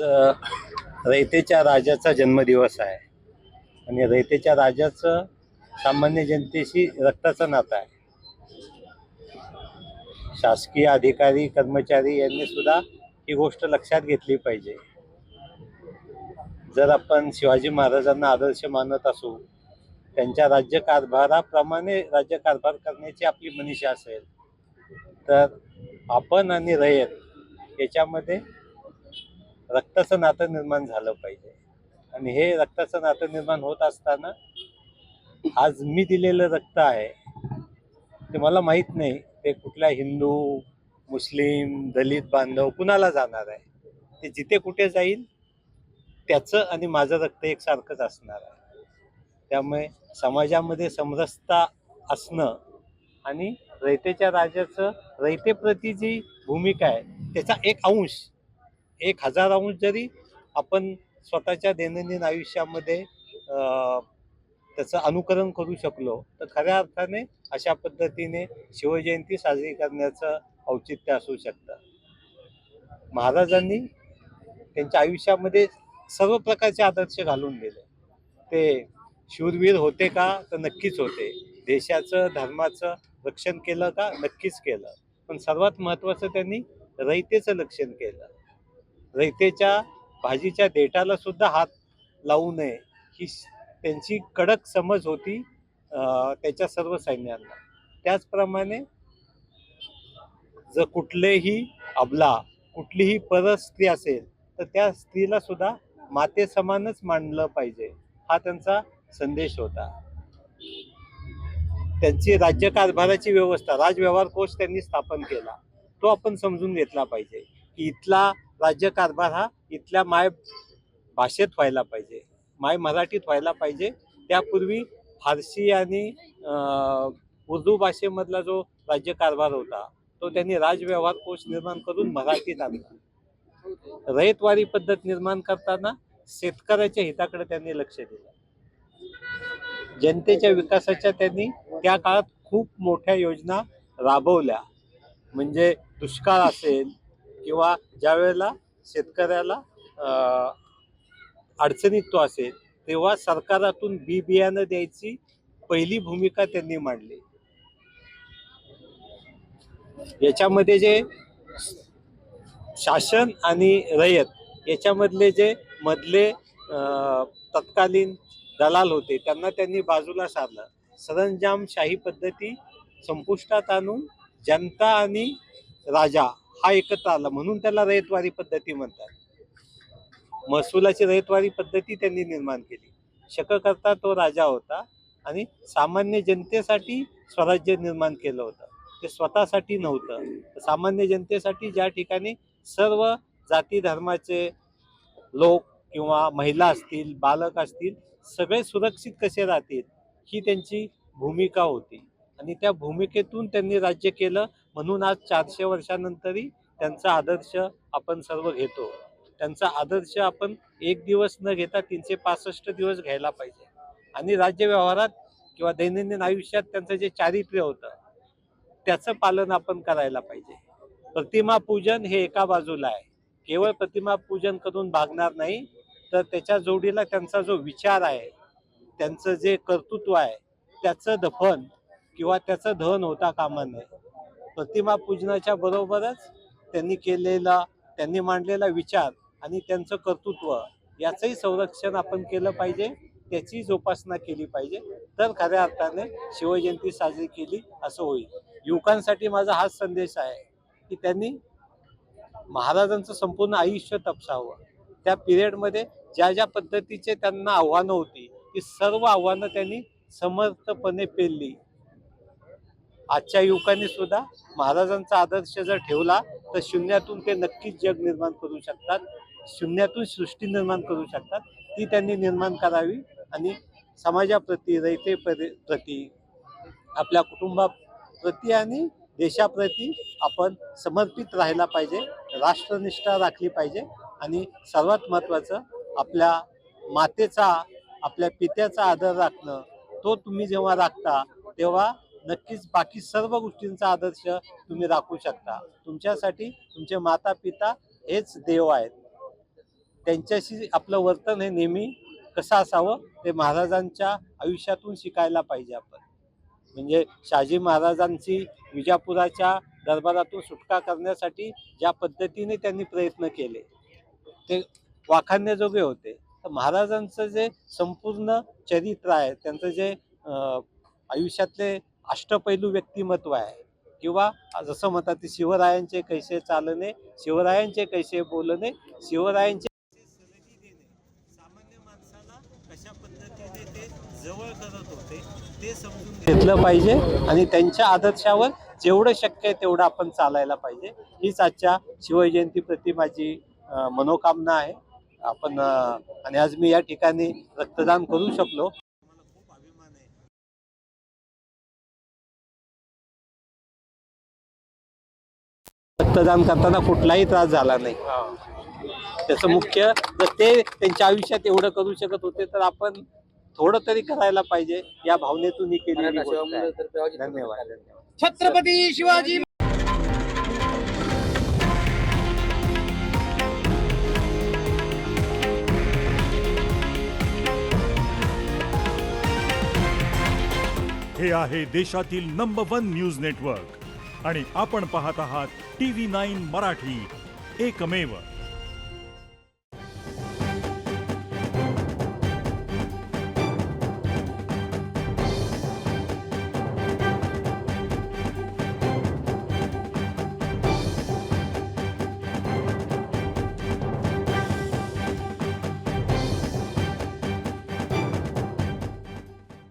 रयतेच्या राजाचा जन्मदिवस आहे आणि रयतेच्या राजाचं सामान्य जनतेशी रक्ताचं नातं आहे. शासकीय अधिकारी कर्मचारी यांनी सुद्धा ही गोष्ट लक्षात घेतली पाहिजे. जर आपण शिवाजी महाराजांना आदर्श मानत असू, त्यांच्या राज्यकारभाराप्रमाणे राज्यकारभार करण्याची आपली मनीषा असेल, तर आपण आणि रयत याच्यामध्ये रक्ताचं नातं निर्माण झालं पाहिजे. आणि हे रक्ताचं नातं निर्माण होत असताना आज मी दिलेलं रक्त आहे ते मला माहीत नाही ते कुठल्या हिंदू, मुस्लिम, दलित बांधव कुणाला जाणार आहे. ते जिथे कुठे जाईल त्याचं आणि माझं रक्त एकसारखंच असणार आहे. त्यामुळे समाजामध्ये समरसता असणं आणि रयतेच्या राजाचं रयतेप्रती जी भूमिका आहे त्याचा एक अंश, 1000 अंश जरी आपण स्वतःच्या दैनंदिन आयुष्यामध्ये त्याचं अनुकरण करू शकलो तर खऱ्या अर्थाने अशा पद्धतीने शिवजयंती साजरी करण्याचं औचित्य असू शकतं. महाराजांनी त्यांच्या आयुष्यामध्ये सर्व प्रकारचे आदर्श घालून दिले. ते शूरवीर होते का तर नक्कीच होते. देशाचं धर्माचं रक्षण केलं का नक्कीच केलं. पण सर्वात महत्त्वाचं त्यांनी रयतेचं रक्षण केलं. रयतेच्या भाजीच्या देठाला सुद्धा हात लावू नये ही त्यांची कडक समज होती त्याच्या सर्व सैन्यांना. त्याचप्रमाणे जर कुठलेही अबला, कुठलीही परस्त्री असेल तर त्या स्त्रीला सुद्धा माते समानच मानलं पाहिजे, हा त्यांचा संदेश होता. त्यांची राज्यकारभाराची व्यवस्था, राजव्यवहार कोश त्यांनी स्थापन केला. तो आपण समजून घेतला पाहिजे की इथला राज्यकारभार हा इथल्या माय भाषेत व्हायला पाहिजे, माय मराठीत व्हायला पाहिजे. त्यापूर्वी फारसी आणि उर्दू भाषेमधला जो राज्यकारभार होता तो त्यांनी राजव्यवहार कोश निर्माण करून मराठीत आणला. रयतवारी पद्धत निर्माण करताना शेतकऱ्याच्या हिताकडे त्यांनी लक्ष दिलं. जनतेच्या विकासाच्या त्यांनी त्या काळात खूप मोठ्या योजना राबवल्या. म्हणजे दुष्काळ असेल किंवा ज्या वेळेला शेतकऱ्याला अडचणीत तो असेल तेव्हा सरकारातून बियाणं द्यायची पहिली भूमिका त्यांनी मांडली. याच्यामध्ये जे शासन आणि रयत याच्यामधले जे मधले तत्कालीन दलाल होते त्यांना त्यांनी बाजूला सारलं. सरंजामशाही पद्धती संपुष्टात आणून जनता आणि राजा हा एकत्र आला, म्हणून त्याला रयतवारी पद्धती म्हणतात. महसुलाची रयतवारी पद्धती त्यांनी निर्माण केली. शककर्ता तो राजा होता आणि सामान्य जनतेसाठी स्वराज्य निर्माण केलं होतं. ते स्वतःसाठी नव्हतं, सामान्य जनतेसाठी. ज्या ठिकाणी सर्व जाती धर्माचे लोक किंवा महिला असतील, बालक असतील, सगळे सुरक्षित कसे राहतील ही त्यांची भूमिका होती. आणि त्या भूमिकेतून त्यांनी राज्य केलं. म्हणून आज 400 वर्षानंतरही त्यांचा आदर्श आपण सर्व घेतो. त्यांचा आदर्श आपण एक दिवस न घेता 365 दिवस घ्यायला पाहिजे. आणि राज्य व्यवहारात किंवा दैनंदिन आयुष्यात त्यांचं जे चारित्र्य होतं त्याचं पालन आपण करायला पाहिजे. प्रतिमा पूजन हे एका बाजूला आहे. केवळ प्रतिमा पूजन करून भागणार नाही, तर त्याच्या जोडीला त्यांचा जो विचार आहे, त्यांचं जे कर्तृत्व आहे त्याचं दफन किंवा त्याचं दहन होता कामा नये. प्रतिमा पूजनाच्या बरोबरच त्यांनी मांडलेला विचार आणि त्यांचं कर्तृत्व याचंही संरक्षण आपण केलं पाहिजे, त्याची जोपासना केली पाहिजे. तर खऱ्या अर्थाने शिवजयंती साजरी केली असं होईल. युवकांसाठी माझा हाच संदेश आहे की त्यांनी महाराजांचं संपूर्ण आयुष्य तपसावं. त्या पिरियडमध्ये ज्या ज्या पद्धतीचे त्यांना आव्हानं होती ती सर्व आव्हानं त्यांनी समर्थपणे पेलली. आजच्या युवकांनी सुद्धा महाराजांचा आदर्श जर ठेवला तर शून्यातून ते नक्कीच जग निर्माण करू शकतात, शून्यातून सृष्टी निर्माण करू शकतात. ती त्यांनी निर्माण करावी आणि समाजाप्रती, रयतेप्रती, आपल्या कुटुंबाप्रती आणि देशाप्रती आपण समर्पित राहायला पाहिजे, राष्ट्रनिष्ठा राखली पाहिजे. आणि सर्वात महत्त्वाचं आपल्या मातेचा, आपल्या पित्याचा आदर राखणं. तो तुम्ही जेव्हा राखता तेव्हा नक्कीच बाकी सर्व गोष्टींचा आदर्श तुम्ही राखू शकता. तुमच्यासाठी तुमचे माता पिता हेच देव आहेत. त्यांच्याशी आपलं वर्तन हे नेहमी कसं असावं ते महाराजांच्या आयुष्यातून शिकायला पाहिजे आपण. म्हणजे शहाजी महाराजांची विजापुराच्या दरबारातून सुटका करण्यासाठी ज्या पद्धतीने त्यांनी प्रयत्न केले ते वाखाणण्याजोगे होते. तर महाराजांचं जे संपूर्ण चरित्र आहे, त्यांचं जे आयुष्यातले अष्टपैलू व्यक्तिमत्व आहे, किंवा जसं म्हणतात ते शिवरायांचे कैसे चालणे, शिवरायांचे कैसे बोलणे, शिवरायांचे सलगी देणे, सामान्य माणसाला कशा पद्धतीने ते जवळ करत होते ते समजून घेतलं पाहिजे आणि त्यांच्या आदर्शावर जेवढं शक्य आहे तेवढं आपण चालायला पाहिजे. हीच आजच्या शिवजयंतीप्रती माझी मनोकामना आहे. आपण आणि आज मी या ठिकाणी रक्तदान करू शकलो, मला खूप अभिमान आहे. रक्तदान करताना कुठलाही त्रास झाला नाही. त्याचं मुख्य तर ते त्यांच्या आयुष्यात एवढं करू शकत होते, तर आपण थोडं तरी करायला पाहिजे या भावनेतून ही केलेली गोष्ट आहे. धन्यवाद. छत्रपती शिवाजी. हे आहे देशातील नंबर 1 न्यूज नेटवर्क आणि आपण पाहत आहात TV9 मराठी, एकमेव.